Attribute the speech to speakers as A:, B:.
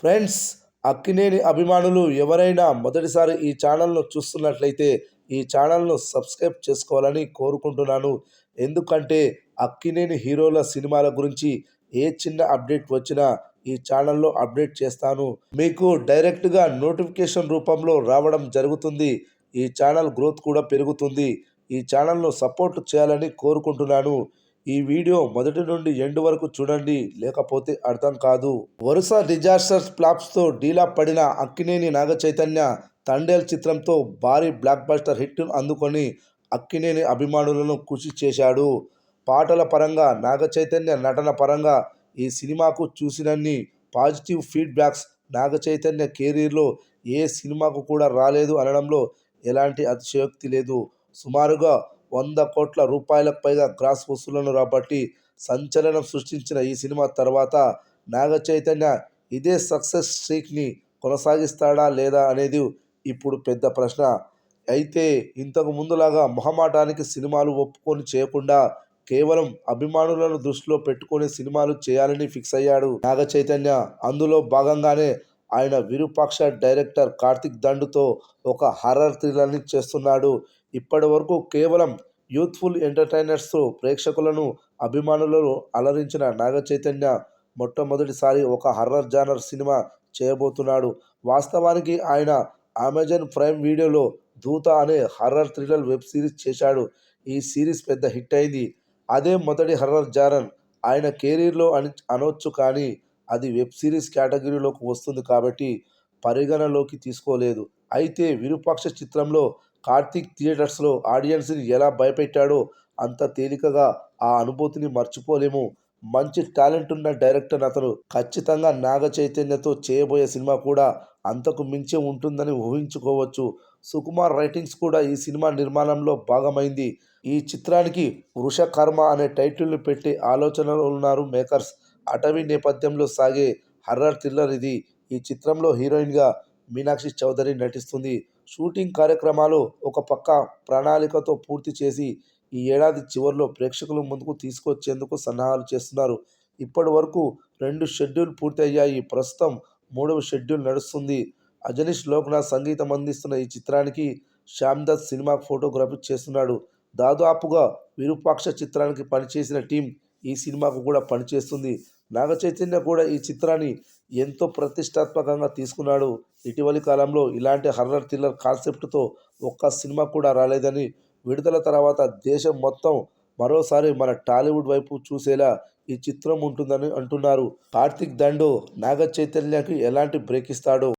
A: Friends, Akkineni అభిమానులు ఎవరైనా మొదటిసారి ఈ ఛానల్ను చూస్తున్నట్లయితే ఈ ఛానల్ను సబ్స్క్రైబ్ చేసుకోవాలని కోరుకుంటున్నాను. ఎందుకంటే అక్కినేని హీరోల సినిమాల గురించి ఏ చిన్న అప్డేట్ వచ్చినా ఈ ఛానల్లో అప్డేట్ చేస్తాను. మీకు డైరెక్ట్గా నోటిఫికేషన్ రూపంలో రావడం జరుగుతుంది. ఈ ఛానల్ గ్రోత్ కూడా పెరుగుతుంది. ఈ ఛానల్ను సపోర్ట్ చేయాలని కోరుకుంటున్నాను. ఈ వీడియో మొదటి నుండి ఎండ్ వరకు చూడండి, లేకపోతే అర్థం కాదు. వరుస డిజాస్టర్స్ ఫ్లాప్స్తో డీలా పడిన అక్కినేని నాగచైతన్య తండేల్ చిత్రంతో భారీ బ్లాక్ బస్టర్ హిట్ను అందుకొని అక్కినేని అభిమానులను ఖుషి చేశాడు. పాటల పరంగా, నాగచైతన్య నటన పరంగా ఈ సినిమాకు చూసినన్ని పాజిటివ్ ఫీడ్బ్యాక్స్ నాగచైతన్య కెరీర్లో ఏ సినిమాకు కూడా రాలేదు అనడంలో ఎలాంటి అతిశయోక్తి లేదు. సుమారుగా 100 కోట్ల రూపాయలకు పైగా గ్రాస్ వసూళ్లను రాబట్టి సంచలనం సృష్టించిన ఈ సినిమా తర్వాత నాగచైతన్య ఇదే సక్సెస్ స్ట్రీక్ని కొనసాగిస్తాడా లేదా అనేది ఇప్పుడు పెద్ద ప్రశ్న. అయితే ఇంతకు ముందులాగా మొహమాటానికి సినిమాలు ఒప్పుకొని చేయకుండా కేవలం అభిమానులను దృష్టిలో పెట్టుకొని సినిమాలు చేయాలని ఫిక్స్ అయ్యాడు నాగచైతన్య. అందులో భాగంగానే ఆయన విరూపాక్ష డైరెక్టర్ కార్తిక్ దండుతో ఒక హర్రర్ థ్రిల్లర్ని చేస్తున్నాడు. ఇప్పటి వరకు కేవలం యూత్ఫుల్ ఎంటర్టైనర్స్తో ప్రేక్షకులను, అభిమానులను అలరించిన నాగచైతన్య మొట్టమొదటిసారి ఒక హర్రర్ జానర్ సినిమా చేయబోతున్నాడు. వాస్తవానికి ఆయన అమెజాన్ ప్రైమ్ వీడియోలో దూత అనే హర్రర్ థ్రిల్లర్ వెబ్ సిరీస్ చేశాడు. ఈ సిరీస్ పెద్ద హిట్ అయింది. అదే మొదటి హర్రర్ జానర్ ఆయన కెరీర్లో అనొచ్చు, కానీ అది వెబ్ సిరీస్ కేటగిరీలోకి వస్తుంది కాబట్టి పరిగణలోకి తీసుకోలేదు. అయితే విరూపాక్ష చిత్రంలో కార్తీక్ థియేటర్స్లో ఆడియన్స్ని ఎలా భయపెట్టాడో అంత తేలికగా ఆ అనుభూతిని మర్చిపోలేము. మంచి టాలెంట్ ఉన్న డైరెక్టర్ అతను. ఖచ్చితంగా నాగ చైతన్యతో చేయబోయే సినిమా కూడా అంతకు మించి ఉంటుందని ఊహించుకోవచ్చు. సుకుమార్ రైటింగ్స్ కూడా ఈ సినిమా నిర్మాణంలో భాగమైంది. ఈ చిత్రానికి వృషకర్మ అనే టైటిల్ను పెట్టే ఆలోచనలో ఉన్నారు మేకర్స్. అటవీ నేపథ్యంలో సాగే హర్రర్ థ్రిల్లర్ ఇది. ఈ చిత్రంలో హీరోయిన్గా మీనాక్షి చౌదరి నటిస్తుంది. షూటింగ్ కార్యక్రమాలు ఒక పక్క ప్రణాళికతో పూర్తి చేసి ఈ ఏడాది చివరిలో ప్రేక్షకుల ముందుకు తీసుకొచ్చేందుకు సన్నాహాలు చేస్తున్నారు. ఇప్పటి వరకు 2 షెడ్యూల్ పూర్తి అయ్యాయి. ప్రస్తుతం 3వ షెడ్యూల్ నడుస్తుంది. అజనీష్ లోక్నాథ్ సంగీతం అందిస్తున్న ఈ చిత్రానికి శ్యామ్ దత్ సినిమా ఫోటోగ్రఫీ చేస్తున్నాడు. దాదాపుగా విరూపాక్ష చిత్రానికి పనిచేసిన టీం ఈ సినిమాకు కూడా పనిచేస్తుంది. నాగచైతన్య కూడా ఈ చిత్రాన్ని ఎంతో ప్రతిష్టాత్మకంగా తీసుకున్నాడు. ఇటీవలి కాలంలో ఇలాంటి హర్రర్ థ్రిల్లర్ కాన్సెప్ట్తో ఒక్క సినిమా కూడా రాలేదని, విడుదల తర్వాత దేశం మొత్తం మరోసారి మన టాలీవుడ్ వైపు చూసేలా ఈ చిత్రం ఉంటుందని అంటున్నారు. కార్తిక్ దండు నాగ చైతన్యకి ఎలాంటి బ్రేక్ ఇస్తాడో